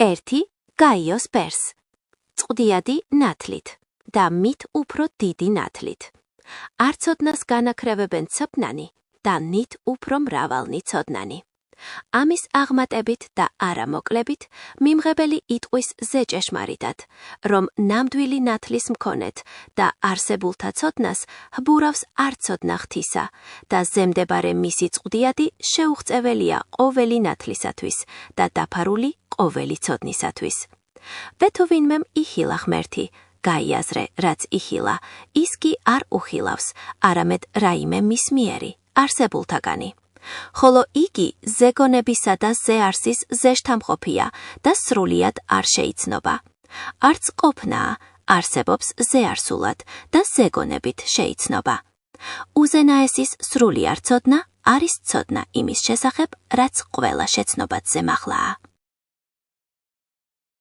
1 გაიოს ბერს, წვდიადი ნათლით და მით უფრო დიდი ნათლით. არ ცოდნას განაქრევებენ ცოდნანი და ნით უფრო მრავალნი ცოდნანი. ამის აღმატებით და არამოკლებით მიმღებელი იტყვის ზეჭეშმარიტად, რომ ნამდვილი ნათლის მქონეთ და არსებულთა ცოდნას ჰბურავს არ ცოდნა ღვთისა და ზემდებარე მისი წვდიადი შეუღწეველია ყოველი ნათლისათვის და დაფარული ყოველი ცოდნისათვის. ვეთო ვინმემ იხილა ღმერთი, გაიაზრე, რაც იხილა, ის კი არ უხილავს, არამედ რაიმე მის მიერი, არსებულთაგანი. ხოლო იგი ზეგონებისა და ზეარსის ზეშთამყოფია და სრულიად არ შეიცნობა. არც ყოფნაა, არსებობს ზეარსულად და ზეგონებით შეიცნობა. უზენაესის სრული არ ცოდნა არის ცოდნა იმის შესახებ, რაც ყველა შეცნობათზე მაღლაა.